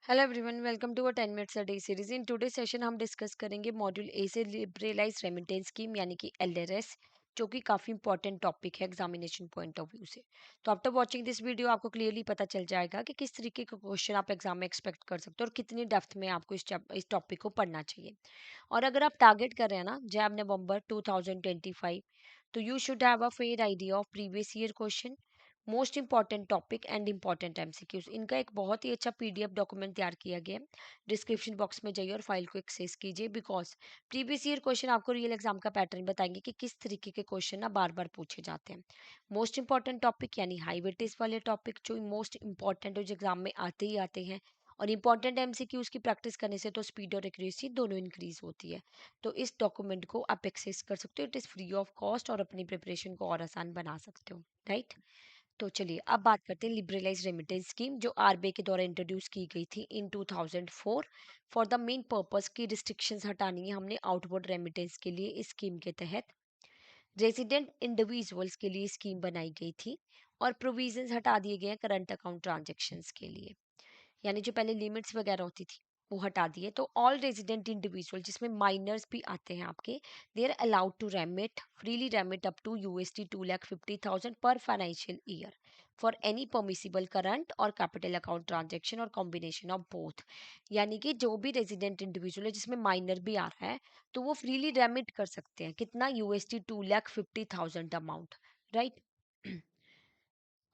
Hello everyone, welcome to a 10 minutes a day series. In today session हम discuss करेंगे module A से liberalise remittance scheme यानी कि LRS, जो कि काफ़ी इंपॉर्टेंट टॉपिक है एग्जामिनेशन पॉइंट ऑफ व्यू से। तो आफ्टर वाचिंग दिस वीडियो आपको क्लियरली पता चल जाएगा कि किस तरीके का क्वेश्चन आप एग्जाम में एक्सपेक्ट कर सकते हो और कितनी डेप्थ में आपको इस टॉपिक को पढ़ना चाहिए। और अगर आप टारगेट कर रहे हैं ना जैब नवंबर 2025, तो you should have a fair idea of previous year question, most important topic and important MCQs. इनका एक बहुत ही अच्छा पीडीएफ डॉक्यूमेंट तैयार किया गया है। डिस्क्रिप्शन बॉक्स में जाइए और फाइल को एक्सेस कीजिए, बिकॉज प्रीवियस ईयर क्वेश्चन आपको रियल एग्जाम का पैटर्न बताएंगे कि किस तरीके के क्वेश्चन ना बार बार पूछे जाते हैं। मोस्ट इंपॉर्टेंट टॉपिक यानी हाई वेटेज वाले टॉपिक जो मोस्ट इंपॉर्टेंट है, जो एग्जाम में आते ही आते हैं। और इंपॉर्टेंट एमसीक्यूज की प्रैक्टिस करने से तो स्पीड और एक्यूरेसी दोनों इंक्रीज होती है। तो इस डॉक्यूमेंट को आप एक्सेस कर सकते हो, it is free of cost, और अपनी प्रिपरेशन को और आसान बना सकते हो, राइट। तो चलिए अब बात करते हैं लिबरलाइज रेमिटेंस स्कीम, जो आरबीआई के द्वारा इंट्रोड्यूस की गई थी इन 2004 फॉर द मेन पर्पस की रिस्ट्रिक्शंस हटानी है हमने आउटवर्ड रेमिटेंस के लिए। इस स्कीम के तहत रेजिडेंट इंडिविजुअल्स के लिए स्कीम बनाई गई थी और प्रोविजंस हटा दिए गए हैं करंट अकाउंट ट्रांजेक्शन्स के लिए। यानी जो पहले लिमिट्स वगैरह होती थी वो हटा दिए। तो ऑल रेजिडेंट इंडिविजुअल, जिसमें माइनर्स भी आते हैं आपके, they are allowed to remit freely remit up to USD 2,50,000 per financial year for any permissible current और कैपिटल अकाउंट ट्रांजेक्शन और कॉम्बिनेशन ऑफ बोथ। यानी कि जो भी रेजिडेंट इंडिविजुअल है जिसमें माइनर भी आ रहा है, तो वो फ्रीली रेमिट कर सकते हैं। कितना? यूएसडी 2,50,000 अमाउंट, राइट,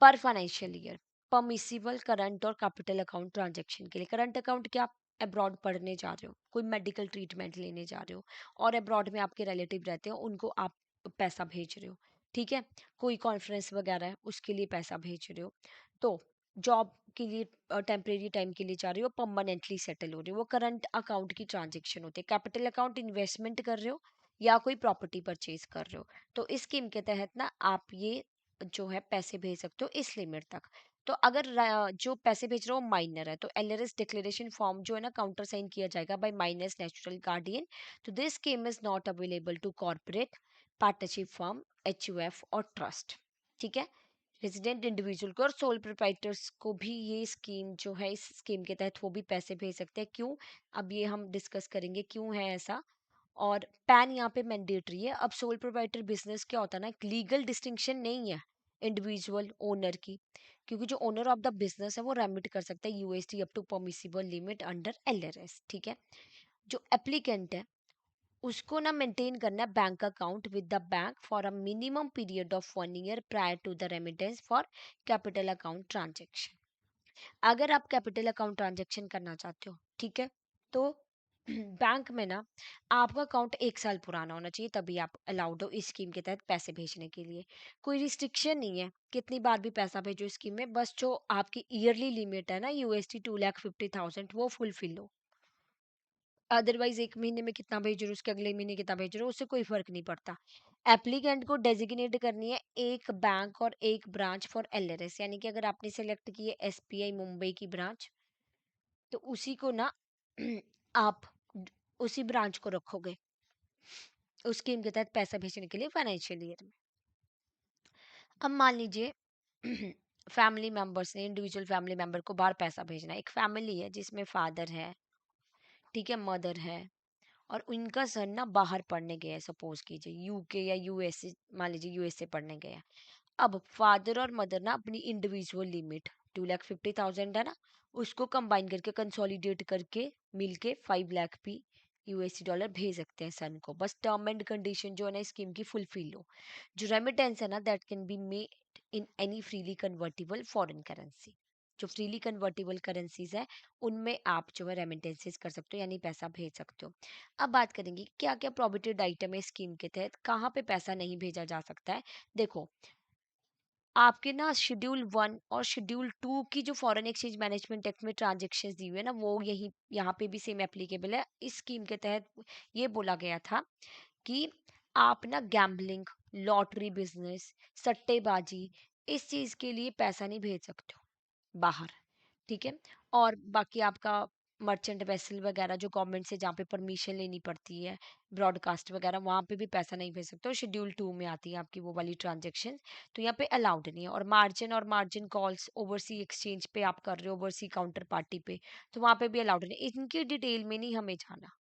पर फाइनेंशियल ईयर, परमिसिबल करंट और कैपिटल अकाउंट ट्रांजैक्शन के लिए। करंट अकाउंट क्या? आप अब्रॉड पढ़ने जा रहे हो, कोई मेडिकल ट्रीटमेंट लेने जा रहे हो और अब्रॉड में आपके रिलेटिव रहते हो, उनको आप पैसा भेज रहे हो, ठीक है। कोई कॉन्फ्रेंस वगैरह है उसके लिए पैसा भेज रहे हो। तो जॉब के लिए टेम्परेरी टाइम के लिए जा रहे हो, परमानेंटली सेटल हो रहे हो, वो करंट अकाउंट की ट्रांजेक्शन होती है। कैपिटल अकाउंट इन्वेस्टमेंट कर रहे हो या कोई प्रॉपर्टी परचेज कर रहे हो। तो इस स्कीम के तहत ना आप ये जो है पैसे भेज सकते हो इस लिमिट तक। तो अगर जो पैसे भेज रहे हो माइनर है, तो एलआरएस डिक्लेरेशन फॉर्म जो है ना काउंटर साइन किया जाएगा बाय माइनर्स नेचुरल गार्डियन। तो this scheme is not available to corporate, partnership firm, HUF और ट्रस्ट, ठीक है। रेजिडेंट इंडिविजुअल को और सोल प्रोप्राइटर्स को भी ये स्कीम जो है, इस स्कीम के तहत वो भी पैसे भेज सकते हैं। क्यों? अब ये हम डिस्कस करेंगे क्यों है ऐसा। और पैन यहाँ पे मैंडेटरी है। अब सोल प्रोप्राइटर बिजनेस क्या होता है ना, एक लीगल डिस्टिंक्शन नहीं है इंडिविजुअल ओनर की, क्योंकि जो ओनर ऑफ द बिजनेस है वो रेमिट कर सकता है USD up to permissible limit under LRS, ठीक है। जो एप्लीकेंट है उसको ना मेंटेन करना है bank account with the bank for a minimum period of 1 year prior to the remittance for capital account transaction. अगर आप कैपिटल अकाउंट ट्रांजेक्शन करना चाहते हो, ठीक है, तो बैंक में ना आपका अकाउंट 1 साल पुराना होना चाहिए, तभी आप अलाउड हो इस स्कीम के तहत पैसे भेजने के लिए। कोई रिस्ट्रिक्शन नहीं है कितनी बार भी पैसा भेजो स्कीम में, बस जो आपकी ईयरली लिमिट है ना यूएसडी 2,50,000 वो फुलफिल हो। अदरवाइज एक महीने में कितना भेज रहे हो, उसके अगले महीने कितना भेज रहे हो, उससे कोई फर्क नहीं पड़ता। एप्लीकेंट को डेजिग्नेट करनी है एक बैंक और एक ब्रांच फॉर एलआरएस। यानी कि अगर आपने सेलेक्ट की है एसबीआई मुंबई की ब्रांच, तो उसी को ना आप उसी ब्रांच को रखोगे उस स्कीम के तहत पैसा भेजने के लिए फाइनेंशियल ईयर में। अब मान लीजिए फैमिली मेंबर्स ने, इंडिविजुअल फैमिली मेंबर को बाहर पैसा भेजना है। एक फैमिली है जिसमें फादर है, ठीक है, मदर है, और उनका सन ना बाहर पढ़ने गया है, सपोज कीजिए यूके या यूएसए, मान लीजिए यूएसए पढ़ने गया है। अब फादर और मदर ना अपनी इंडिविजुअल लिमिट 2,50,000 है ना, उसको कंबाइन करके कंसोलिडेट करके मिलके 5 लाख भी यूएसडी डॉलर भेज सकते हैं सन को। बस टर्म एंड कंडीशन जो है ना स्कीम की फुलफिल हो। जो रेमिटेंस है ना that can be made in any freely convertible foreign currency. जो फ्रीली कन्वर्टिबल करेंसीज है उनमें आप जो है रेमिटेंसेस कर सकते हो, यानी पैसा भेज सकते हो। अब बात करेंगे क्या क्या प्रोबेटेड आइटम है स्कीम के तहत, कहाँ पे पैसा नहीं भेजा जा सकता है। देखो, आपके ना शेड्यूल 1 और शेड्यूल 2 की जो फॉरेन एक्सचेंज मैनेजमेंट एक्ट में ट्रांजेक्शन दी हुई है ना, वो यही यहाँ पे भी सेम एप्लीकेबल है। इस स्कीम के तहत ये बोला गया था कि आप ना गैम्बलिंग, लॉटरी बिजनेस, सट्टेबाजी, इस चीज के लिए पैसा नहीं भेज सकते हो बाहर, ठीक है। और बाकी आपका मर्चेंट वेसल वगैरह जो गवर्नमेंट से जहाँ पे परमिशन लेनी पड़ती है, ब्रॉडकास्ट वगैरह, वहाँ पे भी पैसा नहीं भेज सकते हो। शेड्यूल 2 में आती है आपकी वो वाली ट्रांजेक्शन, तो यहाँ पे अलाउड नहीं है। और मार्जिन कॉल्स ओवरसी एक्सचेंज पे आप कर रहे हो, ओवरसी काउंटर पार्टी पे, तो वहाँ पे भी अलाउड नहीं। इनकी डिटेल में नहीं हमें जाना,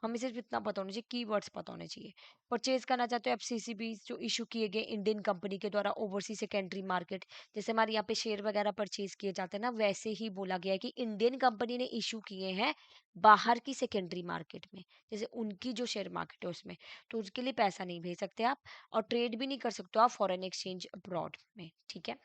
हमें सिर्फ इतना पता होना चाहिए, कीवर्ड्स पता होने चाहिए। परचेज करना चाहते हो एफसीसीबी जो इशू किए गए इंडियन कंपनी के द्वारा ओवरसीज सेकेंडरी मार्केट, जैसे हमारे यहाँ पे शेयर वगैरह परचेज किए जाते हैं ना, वैसे ही बोला गया है कि इंडियन कंपनी ने इशू किए हैं बाहर की सेकेंडरी मार्केट में, जैसे उनकी जो शेयर मार्केट है उसमें, तो उसके लिए पैसा नहीं भेज सकते आप। और ट्रेड भी नहीं कर सकते हो आप फॉरेन एक्सचेंज अब्रॉड में, ठीक है।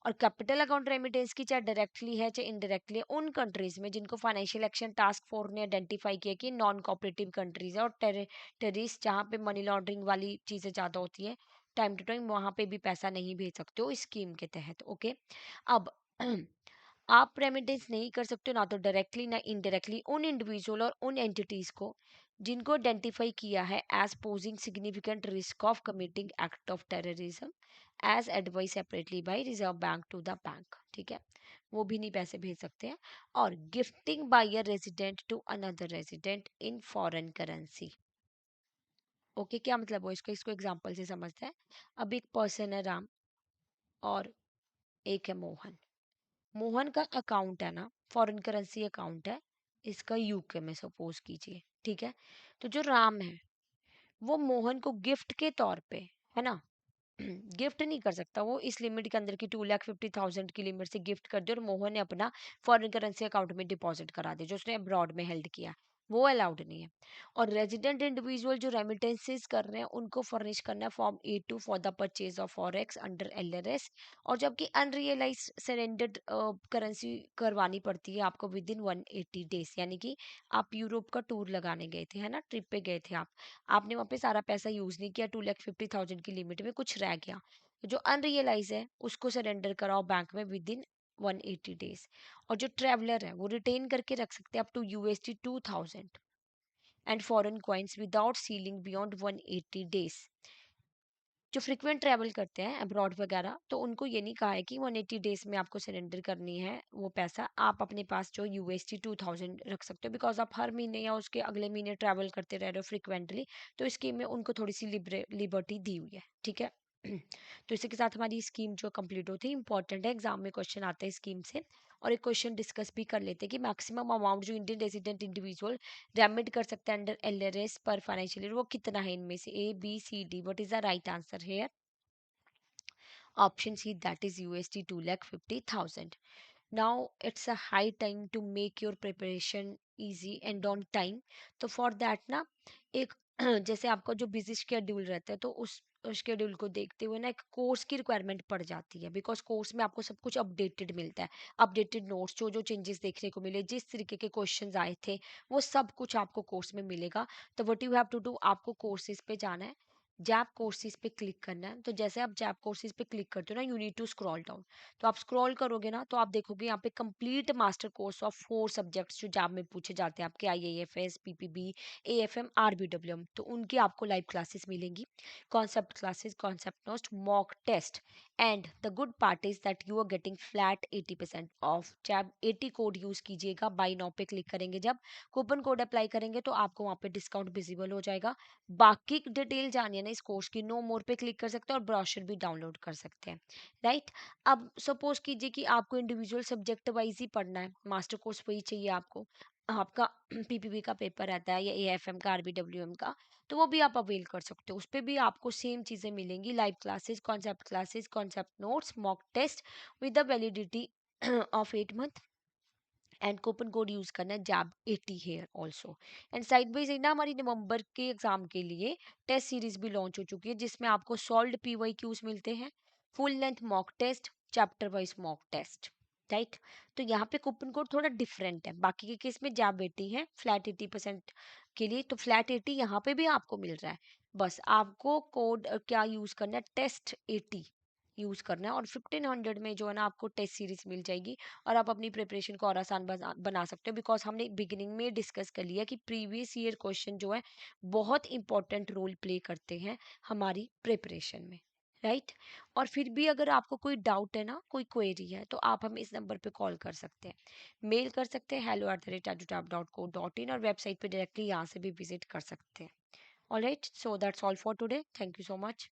और कैपिटल अकाउंट रेमिटेंस की चाहे डायरेक्टली है चाहे इनडायरेक्टली है, उन कंट्रीज में जिनको फाइनेंशियल एक्शन टास्क फोर्स ने आइडेंटिफाई किया कि नॉन कोऑपरेटिव कंट्रीज है और टेररिस्ट जहाँ पे मनी लॉन्ड्रिंग वाली चीजें ज्यादा होती है टाइम टू टाइम, वहां पे भी पैसा नहीं भेज सकते हो इस स्कीम के तहत, ओके। अब आप रेमिटेंस नहीं कर सकते हो ना तो डायरेक्टली ना इनडायरेक्टली उन इंडिविजुअल और उन एंटिटीज को जिनको आइडेंटिफाई किया है as posing significant risk of committing act of terrorism as advise separately by Reserve Bank to the bank, ठीक है, वो भी नहीं पैसे भेज सकते हैं। और gifting by a resident to another resident in foreign currency, okay, क्या मतलब हो इसको, इसको एग्जांपल से समझते हैं। अब एक पर्सन है राम और एक है मोहन। मोहन का अकाउंट है ना, फॉरेन करेंसी अकाउंट है, इसका यूके में सपोज कीजिए, ठीक है। तो जो राम है वो मोहन को गिफ्ट के तौर पे, है ना, गिफ्ट नहीं कर सकता, वो इस लिमिट के अंदर की 2,50,000 की लिमिट से गिफ्ट कर दे और मोहन ने अपना फॉरेन करेंसी अकाउंट में डिपॉजिट करा दे जो उसने अब्रॉड में हेल्ड किया, वो अलाउड नहीं है। और रेजिडेंट इंडिविजुअल जो रेमिटेंसेस कर रहे हैं उनको फर्निश करना है form A2 for the purchase of forex under LRS। और जबकि अनरियलाइज सरेंडर्ड करेंसी करवानी पड़ती है आपको विद इन 180 डेज, यानी कि आप यूरोप का टूर लगाने गए थे, है ना, ट्रिप पे गए थे आप, आपने वहाँ पे सारा पैसा यूज नहीं किया, 2,50,000 की लिमिट में कुछ रह गया, तो जो अनरियलाइज है उसको सरेंडर कराओ बैंक में विद इन 180 डेज। और जो ट्रेवलर है वो रिटेन करके रख सकते हैं up to USD 2,000 and foreign coins without ceiling beyond 180 days. जो फ्रिक्वेंट ट्रैवल करते हैं अब्रॉड वगैरह, तो उनको ये नहीं कहा है कि 180 डेज में आपको सरेंडर करनी है वो पैसा, आप अपने पास जो USD 2,000 रख सकते हो, बिकॉज आप हर महीने या उसके अगले महीने ट्रैवल करते रह रहे हो फ्रिक्वेंटली, तो इस स्कीम में उनको थोड़ी सी लिबर्टी दी हुई है, ठीक है। तो इसी के साथ हमारी स्कीम जो कंप्लीट होती है, इंपॉर्टेंट है, एग्जाम में क्वेश्चन आते हैं स्कीम से। और एक क्वेश्चन डिस्कस भी कर लेते हैं कि मैक्सिमम अमाउंट जो इंडियन रेजिडेंट इंडिविजुअल रेमिट कर सकते हैं अंडर LRS पर फाइनेंशियल ईयर वो कितना है, इनमें से A B C D, what is the right answer here? Option C, that is USD 2,50,000. Now it's a high time to make your preparation easy and on time. तो for that ना एक जैसे आपका जो बिजी शेड्यूल रहता है तो उस शेड्यूल को देखते हुए ना एक कोर्स की रिक्वायरमेंट पड़ जाती है, बिकॉज कोर्स में आपको सब कुछ अपडेटेड मिलता है, अपडेटेड नोट्स, जो जो चेंजेस देखने को मिले, जिस तरीके के क्वेश्चंस आए थे, वो सब कुछ आपको कोर्स में मिलेगा। तो what you have to do, आपको कोर्सेज पे जाना है, जैप कोर्सेज पे क्लिक करना है। तो जैसे आप जैप कोर्सेज पे क्लिक करते हो ना, you need to scroll down. तो आप स्क्रॉल करोगे ना तो आप देखोगे यहाँ पे complete master course of 4 subjects जो जैप में पूछे जाते हैं आपके, IAFS, PPB, AFM, RBWM, तो उनकी आपको लाइव क्लासेस मिलेंगी, concept classes, concept note, mock test. And the good part is that you are getting flat 80% off. जैप 80 कोड यूज कीजिएगा, बाई नाउ पे क्लिक करेंगे, जब कूपन कोड अप्लाई करेंगे तो आपको वहाँ पे डिस्काउंट विजिबल हो जाएगा। बाकी डिटेल जानिए ना इस कोर्स की, नो मोर पे क्लिक कर सकते हैं और ब्रोशर भी डाउनलोड कर सकते हैं, राइट। अब सपोज कीजिए कि आपको इंडिविजुअल सब्जेक्ट वाइज ही पढ़ना है, मास्टर कोर्स वही चाहिए आपको, आपका PPB का पेपर रहता है या AFM का, RBWM का, तो वो भी आप अवेल कर सकते हो, उस पर भी आपको सेम चीज़ें मिलेंगी, live classes, concept notes, mock test with the validity of 8 month. And coupon code use करना है जैब 80 here also. And side by side ना हमारी नवंबर के एग्जाम के लिए टेस्ट सीरीज भी लॉन्च हो चुकी है, जिसमें आपको सॉल्व PYQs मिलते हैं, full length mock test, chapter wise mock test, right. तो यहाँ पे कूपन कोड थोड़ा डिफरेंट है, बाकी के केस में जैब 80 है फ्लैट 80% के लिए, तो फ्लैट 80 यहाँ पे भी आपको मिल रहा है। बस आपको कोड क्या यूज करना है, टेस्ट 80 यूज करना है, और 1500 में जो है ना आपको टेस्ट सीरीज मिल जाएगी, और आप अपनी प्रिपरेशन को और आसान बना सकते हो, बिकॉज हमने बिगिनिंग में डिस्कस कर लिया कि प्रीवियस ईयर क्वेश्चन जो है बहुत इंपॉर्टेंट रोल प्ले करते हैं हमारी प्रिपरेशन में, राइट। और फिर भी अगर आपको कोई डाउट है ना, कोई क्वेरी है, तो आप हमें इस नंबर पे कॉल कर सकते हैं, मेल कर सकते हैं hello@edutap.co.in, और वेबसाइट पे डायरेक्टली यहाँ से भी विजिट कर सकते हैं। Alright, so that's all for today, thank you so much.